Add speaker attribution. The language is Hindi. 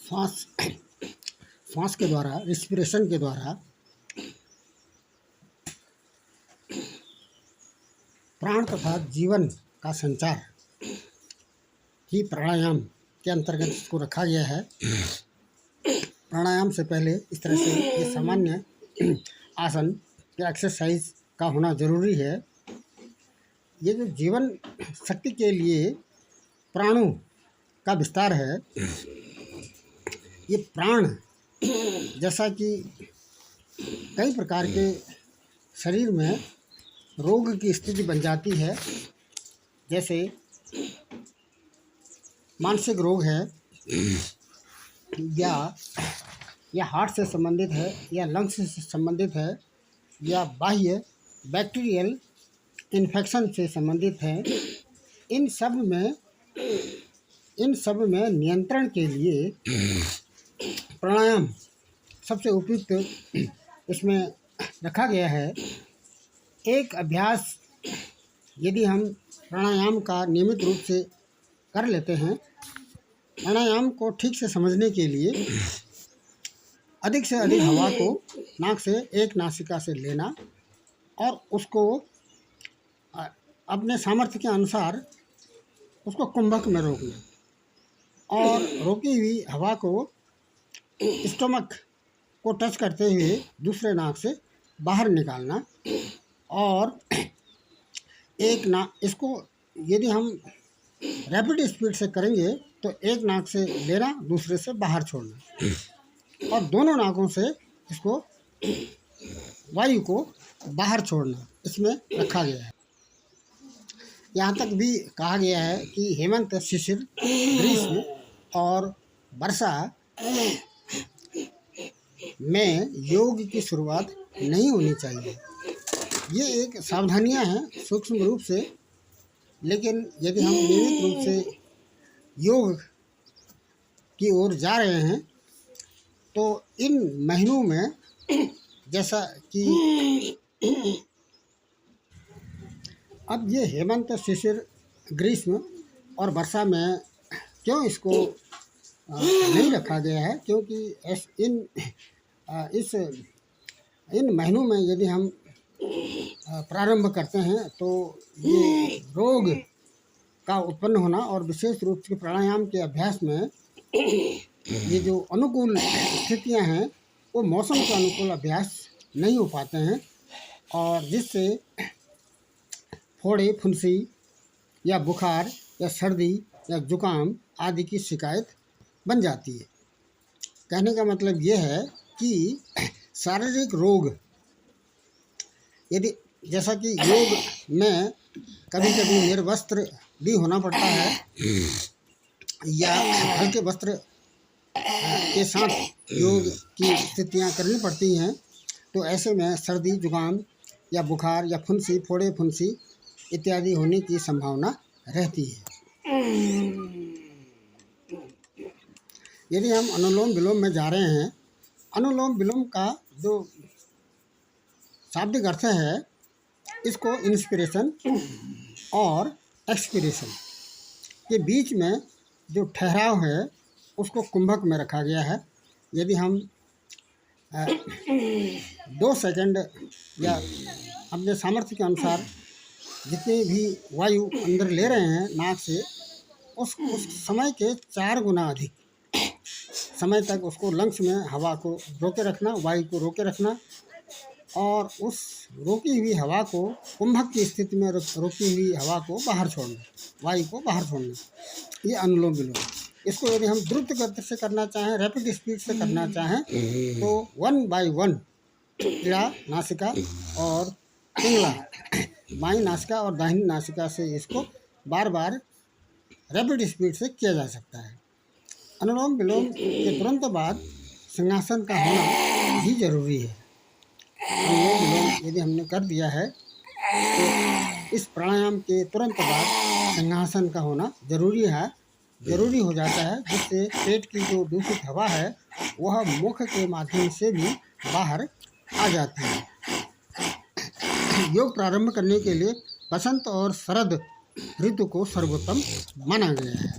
Speaker 1: श्वास श्वास के द्वारा, रिस्पिरेशन के द्वारा प्राण तथा जीवन का संचार ही प्राणायाम के अंतर्गत इसको रखा गया है। प्राणायाम से पहले इस तरह से ये सामान्य आसन या एक्सरसाइज का होना जरूरी है। ये जो जीवन शक्ति के लिए प्राणों का विस्तार है, ये प्राण जैसा कि कई प्रकार के शरीर में रोग की स्थिति बन जाती है, जैसे मानसिक रोग है या हार्ट से संबंधित है या लंग्स से संबंधित है या बाह्य बैक्टीरियल इन्फेक्शन से संबंधित है। इन सब में नियंत्रण के लिए प्राणायाम सबसे उपयुक्त इसमें रखा गया है। एक अभ्यास यदि हम प्राणायाम का नियमित रूप से कर लेते हैं, प्राणायाम को ठीक से समझने के लिए अधिक से अधिक हवा को नाक से एक नासिका से लेना और उसको अपने सामर्थ्य के अनुसार उसको कुंभक में रोकना और रोकी हुई हवा को स्टमक को टच करते हुए दूसरे नाक से बाहर निकालना और इसको यदि हम रैपिड स्पीड से करेंगे तो एक नाक से लेना, दूसरे से बाहर छोड़ना और दोनों नाकों से इसको वायु को बाहर छोड़ना इसमें रखा गया है। यहाँ तक भी कहा गया है कि हेमंत, शिशिर, ग्रीष्म और वर्षा में योग की शुरुआत नहीं होनी चाहिए। ये एक सावधानियां हैं सूक्ष्म रूप से, लेकिन यदि हम नियमित रूप से योग की ओर जा रहे हैं तो इन महीनों में, जैसा कि अब ये हेमंत, शिशिर, ग्रीष्म और वर्षा में क्यों इसको नहीं रखा गया है, क्योंकि इन महीनों में यदि हम प्रारंभ करते हैं तो ये रोग का उत्पन्न होना और विशेष रूप से प्राणायाम के अभ्यास में ये जो अनुकूल स्थितियां हैं वो मौसम के अनुकूल अभ्यास नहीं हो पाते हैं और जिससे फोड़े, फुंसी या बुखार या सर्दी या जुकाम आदि की शिकायत बन जाती है। कहने का मतलब ये है कि शारीरिक रोग, यदि जैसा कि योग में कभी कभी निर्वस्त्र भी होना पड़ता है या हल्के वस्त्र के साथ योग की स्थितियां करनी पड़ती हैं, तो ऐसे में सर्दी, जुकाम या बुखार या फुंसी, फोड़े, फुंसी इत्यादि होने की संभावना रहती है। यदि हम अनुलोम विलोम में जा रहे हैं, अनुलोम विलोम का जो शाब्दिक अर्थ है, इसको इंस्पिरेशन और एक्सपिरेशन के बीच में जो ठहराव है उसको कुंभक में रखा गया है। यदि हम 2 सेकंड या अपने सामर्थ्य के अनुसार जितनी भी वायु अंदर ले रहे हैं नाक से, उस समय के 4 गुना अधिक समय तक उसको लंग्स में हवा को रोके रखना, वायु को रोके रखना और उस रोकी हुई हवा को कुंभक की स्थिति में रोकी हुई हवा को बाहर छोड़ना, वायु को बाहर छोड़ना, ये अनुलोम विलोम। इसको यदि हम द्रुत गति से करना चाहें, रैपिड स्पीड से करना चाहें तो 1 by 1 इड़ा नासिका और पिंगला बाईं नासिका और दाहिनी नासिका से इसको बार बार रैपिड स्पीड से किया जा सकता है। अनुलोम विलोम के तुरंत बाद सिंहासन का होना भी जरूरी है। अनुलोम विलोम यदि हमने कर दिया है तो इस प्राणायाम के तुरंत बाद सिंहासन का होना जरूरी हो जाता है, जिससे पेट की जो दूषित हवा है वह मुख के माध्यम से भी बाहर आ जाती है। योग प्रारंभ करने के लिए बसंत और शरद ऋतु को सर्वोत्तम माना गया है।